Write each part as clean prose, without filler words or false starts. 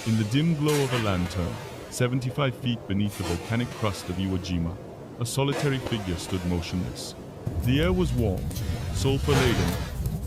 In the dim glow of a lantern, 75 feet beneath the volcanic crust of Iwo Jima, a solitary figure stood motionless. The air was warm, sulfur-laden,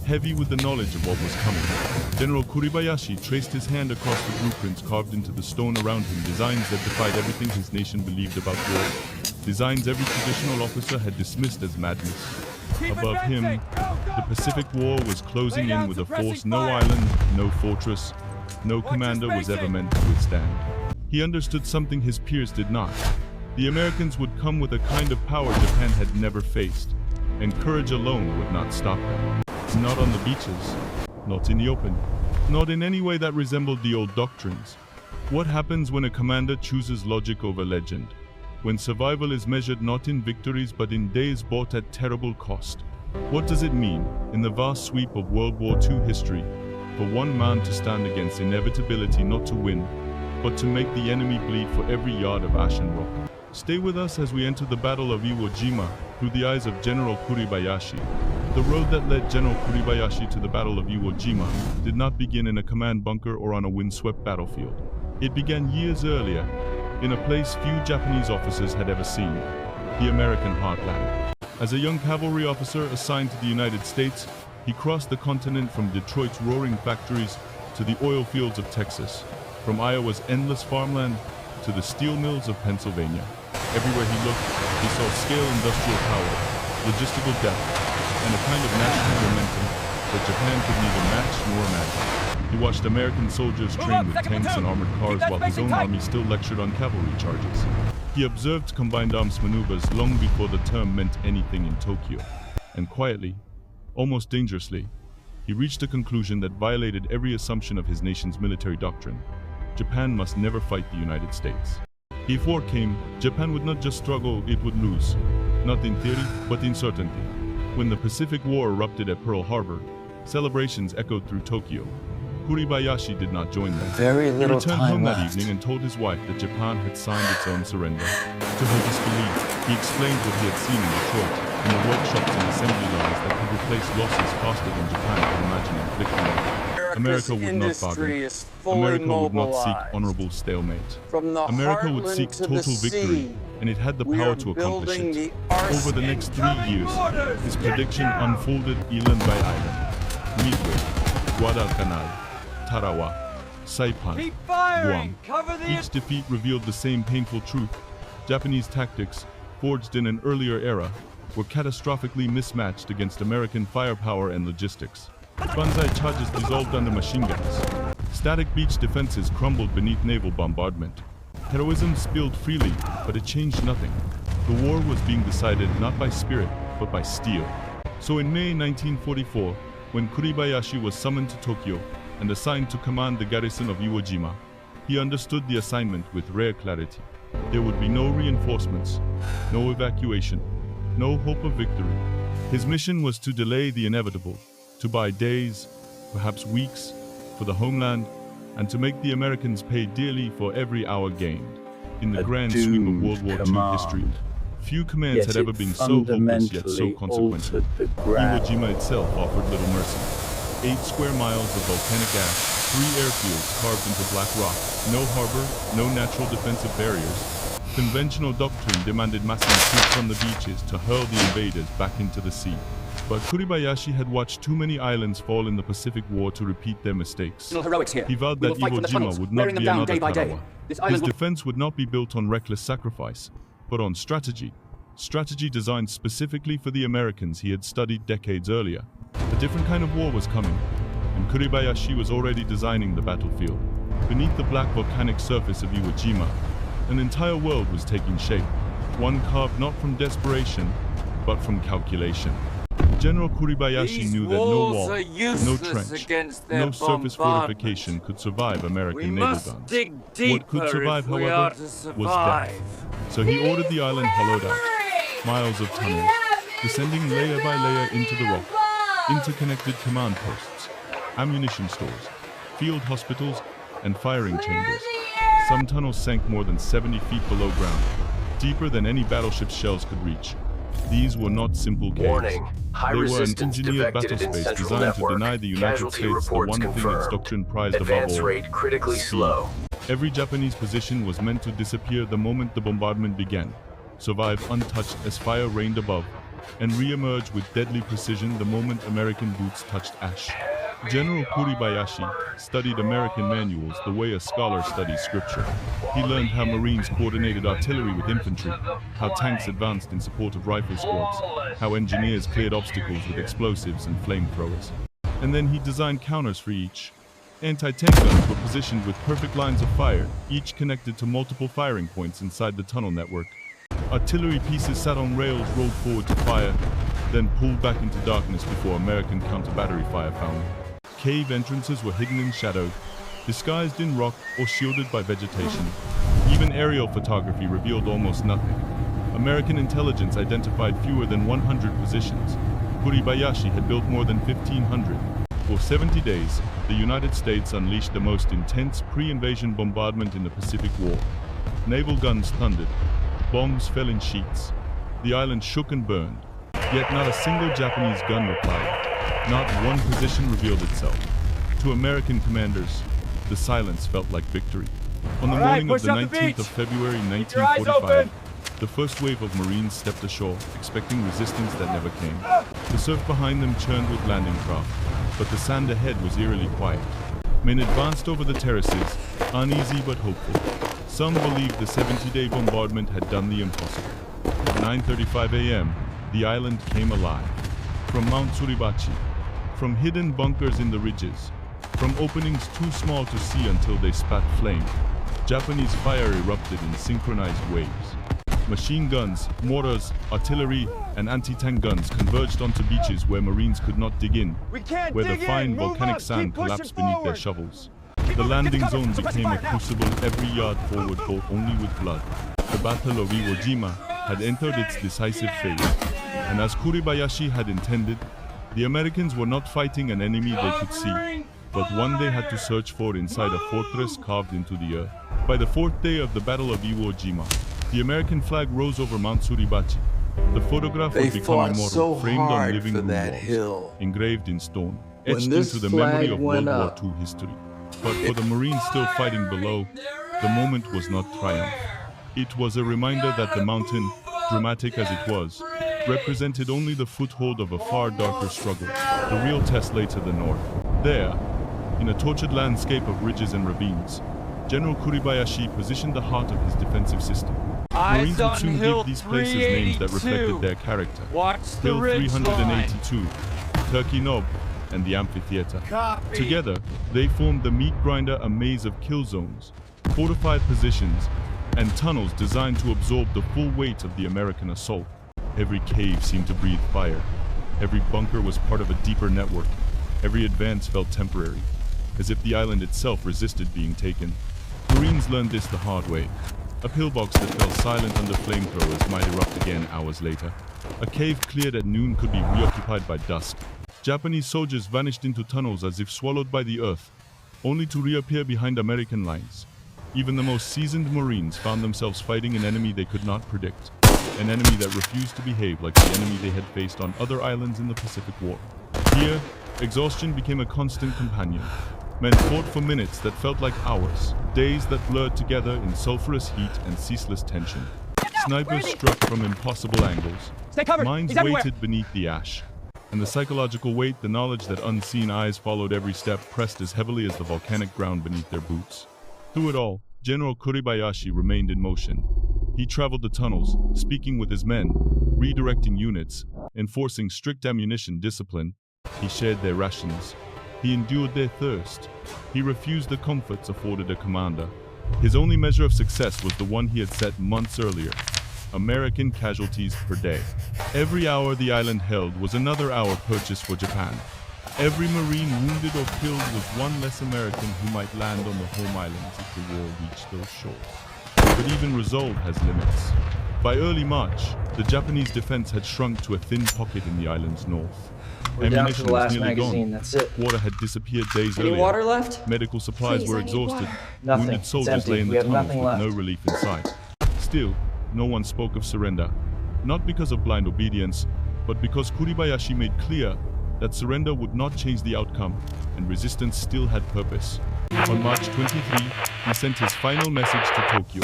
heavy with the knowledge of what was coming. General Kuribayashi traced his hand across the blueprints carved into the stone around him, designs that defied everything his nation believed about war, designs every traditional officer had dismissed as madness. Above him, the Pacific War was closing in with a force no island, no fortress, no commander was ever meant to withstand. He understood something his peers did not. The Americans would come with a kind of power Japan had never faced, and courage alone would not stop them. Not on the beaches, not in the open, not in any way that resembled the old doctrines. What happens when a commander chooses logic over legend? When survival is measured not in victories but in days bought at terrible cost? What does it mean, in the vast sweep of World War II history, for one man to stand against inevitability not to win, but to make the enemy bleed for every yard of ash and rock? Stay with us as we enter the Battle of Iwo Jima through the eyes of General Kuribayashi. The road that led General Kuribayashi to the Battle of Iwo Jima did not begin in a command bunker or on a windswept battlefield. It began years earlier, in a place few Japanese officers had ever seen, the American heartland. As a young cavalry officer assigned to the United States, he crossed the continent from Detroit's roaring factories to the oil fields of Texas, from Iowa's endless farmland to the steel mills of Pennsylvania. Everywhere he looked, he saw scale industrial power, logistical depth, and a kind of national momentum that Japan could neither match nor imagine. He watched American soldiers train with tanks and armored cars while his own army still lectured on cavalry charges. He observed combined arms maneuvers long before the term meant anything in Tokyo. And quietly, almost dangerously, he reached a conclusion that violated every assumption of his nation's military doctrine. Japan must never fight the United States. If war came, Japan would not just struggle, it would lose. Not in theory, but in certainty. When the Pacific War erupted at Pearl Harbor, celebrations echoed through Tokyo. Kuribayashi did not join them. Very little he returned time home that left. evening and told his wife that Japan had signed its own surrender. To her disbelief, he explained what he had seen in Detroit, in the workshops and assembly lines that could replace losses faster than Japan could imagine inflicting them. America would not bargain. America would not seek honorable stalemate. America would seek total victory, and it had the power to accomplish it. Over the next 3 years, his prediction unfolded island by island. Midway, Guadalcanal, Tarawa, Saipan, Guam. Each defeat revealed the same painful truth. Japanese tactics, forged in an earlier era, were catastrophically mismatched against American firepower and logistics. Banzai charges dissolved under machine guns. Static beach defenses crumbled beneath naval bombardment. Heroism spilled freely, but it changed nothing. The war was being decided not by spirit, but by steel. So in May 1944, when Kuribayashi was summoned to Tokyo and assigned to command the garrison of Iwo Jima, he understood the assignment with rare clarity. There would be no reinforcements, no evacuation, no hope of victory. His mission was to delay the inevitable, to buy days, perhaps weeks, for the homeland, and to make the Americans pay dearly for every hour gained. In the grand sweep of World War II history, few commands had ever been so hopeless yet so consequential. Iwo Jima itself offered little mercy. 8 square miles of volcanic ash, 3 airfields carved into black rock, no harbor, no natural defensive barriers. Conventional doctrine demanded massing troops on the beaches to hurl the invaders back into the sea. But Kuribayashi had watched too many islands fall in the Pacific War to repeat their mistakes. He vowed that Iwo Jima would not be another Tarawa. His defense would not be built on reckless sacrifice, but on strategy. Strategy designed specifically for the Americans he had studied decades earlier. A different kind of war was coming, and Kuribayashi was already designing the battlefield. Beneath the black volcanic surface of Iwo Jima, an entire world was taking shape, one carved not from desperation, but from calculation. General Kuribayashi knew that no wall, no trench, no surface fortification could survive American naval guns. What could survive, however, was death. So he ordered the island hollowed out, miles of tunnels, descending layer by layer into the rock, interconnected command posts, ammunition stores, field hospitals, and firing chambers. Some tunnels sank more than 70 feet below ground, deeper than any battleship's shells could reach. These were not simple caves. Warning. High They were an resistance engineered detected battle in space Central designed to Network. deny the United Casualty States the reports one thing its confirmed. doctrine prized above Advance all: rate critically speed. slow. Every Japanese position was meant to disappear the moment the bombardment began, survive untouched as fire rained above, and re-emerge with deadly precision the moment American boots touched ash. General Kuribayashi studied American manuals the way a scholar studies scripture. He learned how Marines coordinated artillery with infantry, how tanks advanced in support of rifle squads, how engineers cleared obstacles with explosives and flamethrowers. And then he designed counters for each. Anti-tank guns were positioned with perfect lines of fire, each connected to multiple firing points inside the tunnel network. Artillery pieces sat on rails rolled forward to fire, then pulled back into darkness before American counter-battery fire found them. Cave entrances were hidden in shadow, disguised in rock or shielded by vegetation. Even aerial photography revealed almost nothing. American intelligence identified fewer than 100 positions. Kuribayashi had built more than 1,500. For 70 days, the United States unleashed the most intense pre-invasion bombardment in the Pacific War. Naval guns thundered. Bombs fell in sheets. The island shook and burned. Yet not a single Japanese gun replied. Not one position revealed itself. To American commanders, the silence felt like victory. On the morning of the 19th of February 1945, the first wave of Marines stepped ashore, expecting resistance that never came. The surf behind them churned with landing craft, but the sand ahead was eerily quiet. Men advanced over the terraces, uneasy but hopeful. Some believed the 70-day bombardment had done the impossible. At 9:35 a.m., the island came alive. From Mount Suribachi, from hidden bunkers in the ridges, from openings too small to see until they spat flame, Japanese fire erupted in synchronized waves. Machine guns, mortars, artillery, and anti-tank guns converged onto beaches where Marines could not dig in, where the fine volcanic sand collapsed beneath their shovels. The landing zone became a crucible, every yard forward fought only with blood. The Battle of Iwo Jima had entered its decisive phase, and as Kuribayashi had intended, the Americans were not fighting an enemy they could see, but one they had to search for inside a fortress carved into the earth. By the fourth day of the Battle of Iwo Jima, the American flag rose over Mount Suribachi. The photograph would become immortal, framed on living room walls, engraved in stone, etched into the memory of World War II history. But for the Marines still fighting below, the moment was not triumph. It was a reminder that the mountain, dramatic as it was, represented only the foothold of a far darker struggle. The real test lay to the north. There, in a tortured landscape of ridges and ravines, General Kuribayashi positioned the heart of his defensive system. Marines would soon give these places names that reflected their character. Hill 382, Turkey Knob, and the amphitheater. Together, they formed the meat grinder, a maze of kill zones, fortified positions, and tunnels designed to absorb the full weight of the American assault. Every cave seemed to breathe fire. Every bunker was part of a deeper network. Every advance felt temporary, as if the island itself resisted being taken. Marines learned this the hard way. A pillbox that fell silent under flamethrowers might erupt again hours later. A cave cleared at noon could be reoccupied by dusk. Japanese soldiers vanished into tunnels as if swallowed by the earth, only to reappear behind American lines. Even the most seasoned Marines found themselves fighting an enemy they could not predict, an enemy that refused to behave like the enemy they had faced on other islands in the Pacific War. Here, exhaustion became a constant companion. Men fought for minutes that felt like hours, days that blurred together in sulfurous heat and ceaseless tension. Snipers struck from impossible angles. Mines waited beneath the ash. And the psychological weight, the knowledge that unseen eyes followed every step, pressed as heavily as the volcanic ground beneath their boots. Through it all, General Kuribayashi remained in motion. He traveled the tunnels, speaking with his men, redirecting units, enforcing strict ammunition discipline. He shared their rations. He endured their thirst. He refused the comforts afforded a commander. His only measure of success was the one he had set months earlier: American casualties per day. Every hour the island held was another hour purchased for Japan. Every Marine wounded or killed was one less American who might land on the home islands if the war reached those shores. But even resolve has limits. By early March, the Japanese defense had shrunk to a thin pocket in the island's north. We're down to the last magazine, that's it. Water had disappeared days Any earlier. water left? Medical supplies were exhausted. Nothing. Wounded It's soldiers empty. lay in We the have tunnels nothing with left. no relief in sight. Still, no one spoke of surrender. Not because of blind obedience, but because Kuribayashi made clear that surrender would not change the outcome, and resistance still had purpose. On March 23, he sent his final message to Tokyo.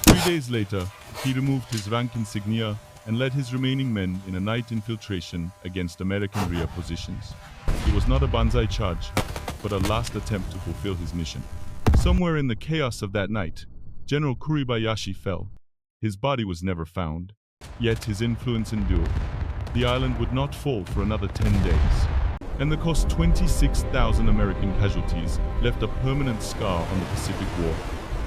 3 days later, he removed his rank insignia and led his remaining men in a night infiltration against American rear positions. It was not a banzai charge, but a last attempt to fulfill his mission. Somewhere in the chaos of that night, General Kuribayashi fell. His body was never found, yet his influence endured. The island would not fall for another 10 days, and the cost 26,000 American casualties left a permanent scar on the Pacific War.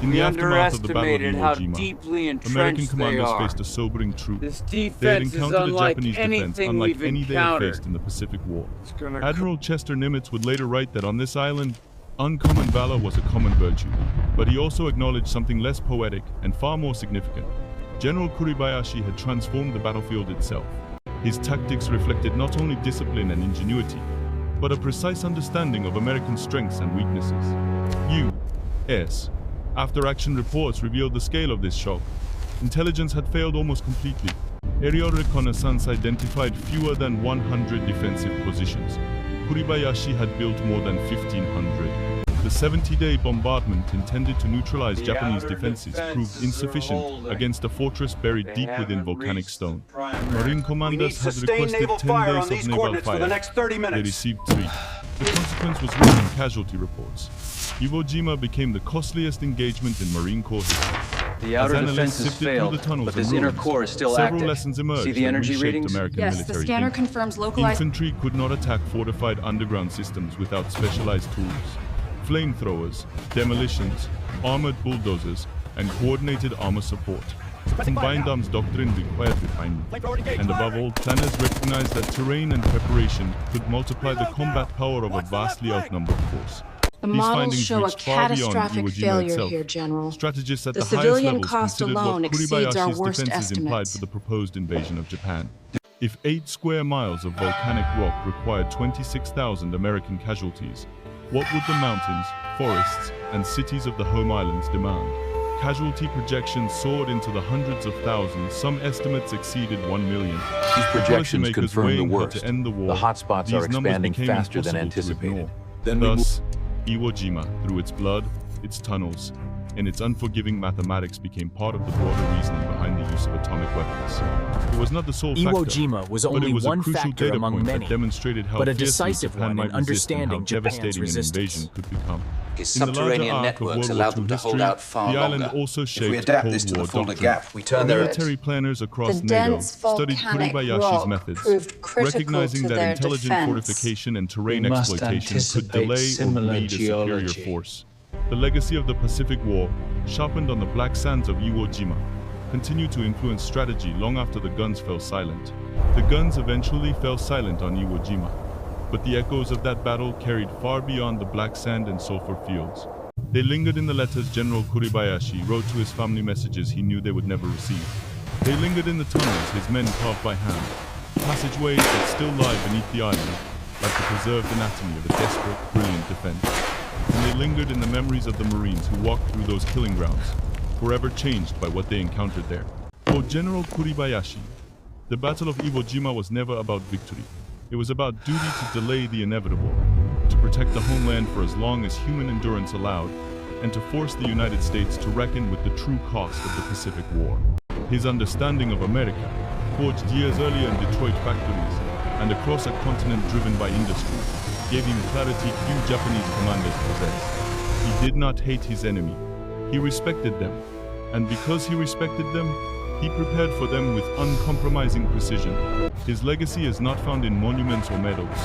In the aftermath of the Battle of Iwo Jima, American commanders faced a sobering truth. They had encountered a Japanese defense unlike any they had faced in the Pacific War. Admiral Chester Nimitz would later write that on this island, uncommon valor was a common virtue, but he also acknowledged something less poetic and far more significant. General Kuribayashi had transformed the battlefield itself. His tactics reflected not only discipline and ingenuity, but a precise understanding of American strengths and weaknesses. U.S. After-action reports revealed the scale of this shock. Intelligence had failed almost completely. Aerial reconnaissance identified fewer than 100 defensive positions. Kuribayashi had built more than 1,500. The 70-day bombardment intended to neutralize Japanese defenses proved insufficient against a fortress buried deep within volcanic stone. Marine commanders had requested 10 days of naval fire. They received 3. The consequence was written in casualty reports. Iwo Jima became the costliest engagement in Marine Corps history. The outer defense has failed, but this inner core is still active. Several lessons emerged. See the energy readings? American Yes, the military scanner thinking. confirms localized... Infantry could not attack fortified underground systems without specialized tools. Flamethrowers, demolitions, armored bulldozers, and coordinated armor support. Combined arms doctrine required refinement. And above all, planners recognized that terrain and preparation could multiply the combat power of a vastly outnumbered force. The These models findings show a reached far beyond catastrophic Iwo Jima failure itself. here, General. Strategists at The the highest civilian levels cost considered alone what exceeds our Kuribayashi's worst defenses implied estimates. for the proposed invasion of Japan. If 8 square miles of volcanic rock required 26,000 American casualties, what would the mountains, forests, and cities of the home islands demand? Casualty projections soared into the hundreds of thousands. Some estimates exceeded 1 million. These projections Policymakers confirm the weighing how worst. to end the war, The hotspots these are numbers expanding became faster than impossible to anticipated. ignore. Thus, Iwo Jima, through its blood, its tunnels, and its unforgiving mathematics became part of the broader reasoning behind the use of atomic weapons. It was not the sole factor, Iwo Jima was but it only was a one crucial factor data among point that many, demonstrated how but a fiercely decisive Japan one might in resist and how understanding Japan's devastating an resistance. invasion could become. His In the larger subterranean arc of networks World War allowed them II to hold history, out far the island longer. also If shaped we adapt Cold this to War the Fulda doctrine. Gap, we turn their heads. Military planners across The NATO dense studied volcanic Kuribayashi's rock methods, proved critical recognizing to that their intelligent defense. fortification and terrain We must exploitation could anticipate delay or similar lead a superior geology. force. The legacy of the Pacific War, sharpened on the black sands of Iwo Jima, continued to influence strategy long after the guns fell silent. The guns eventually fell silent on Iwo Jima, but the echoes of that battle carried far beyond the black sand and sulfur fields. They lingered in the letters General Kuribayashi wrote to his family, messages he knew they would never receive. They lingered in the tunnels his men carved by hand, passageways that still lie beneath the island, like the preserved anatomy of a desperate, brilliant defense. And they lingered in the memories of the Marines who walked through those killing grounds, forever changed by what they encountered there. For General Kuribayashi, the Battle of Iwo Jima was never about victory. It was about duty to delay the inevitable, to protect the homeland for as long as human endurance allowed, and to force the United States to reckon with the true cost of the Pacific War. His understanding of America, forged years earlier in Detroit factories and across a continent driven by industry, gave him clarity few Japanese commanders possessed. He did not hate his enemy. He respected them, and because he respected them, he prepared for them with uncompromising precision. His legacy is not found in monuments or medals,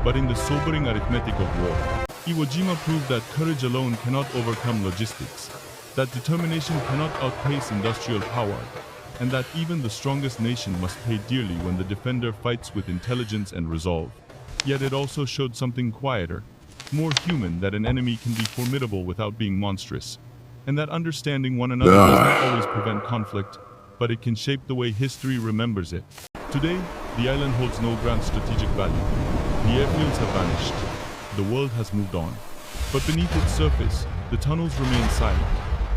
but in the sobering arithmetic of war. Iwo Jima proved that courage alone cannot overcome logistics, that determination cannot outpace industrial power, and that even the strongest nation must pay dearly when the defender fights with intelligence and resolve. Yet it also showed something quieter, more human, that an enemy can be formidable without being monstrous, and that understanding one another does not always prevent conflict, but it can shape the way history remembers it. Today, the island holds no grand strategic value. The airfields have vanished. The world has moved on. But beneath its surface, the tunnels remain silent,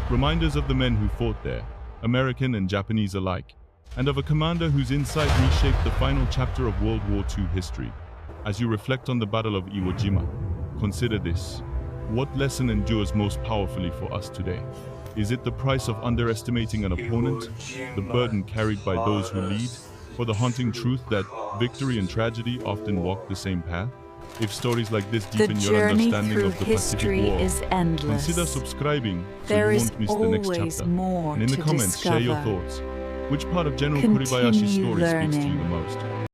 reminders of the men who fought there, American and Japanese alike, and of a commander whose insight reshaped the final chapter of World War II history. As you reflect on the Battle of Iwo Jima, consider this. What lesson endures most powerfully for us today? Is it the price of underestimating an opponent, the burden carried by those who lead, or the haunting truth that victory and tragedy often walk the same path? If stories like this deepen your understanding of the Pacific War, consider subscribing so you won't miss the next chapter. And in the comments, share your thoughts. Which part of General Kuribayashi's story speaks to you the most?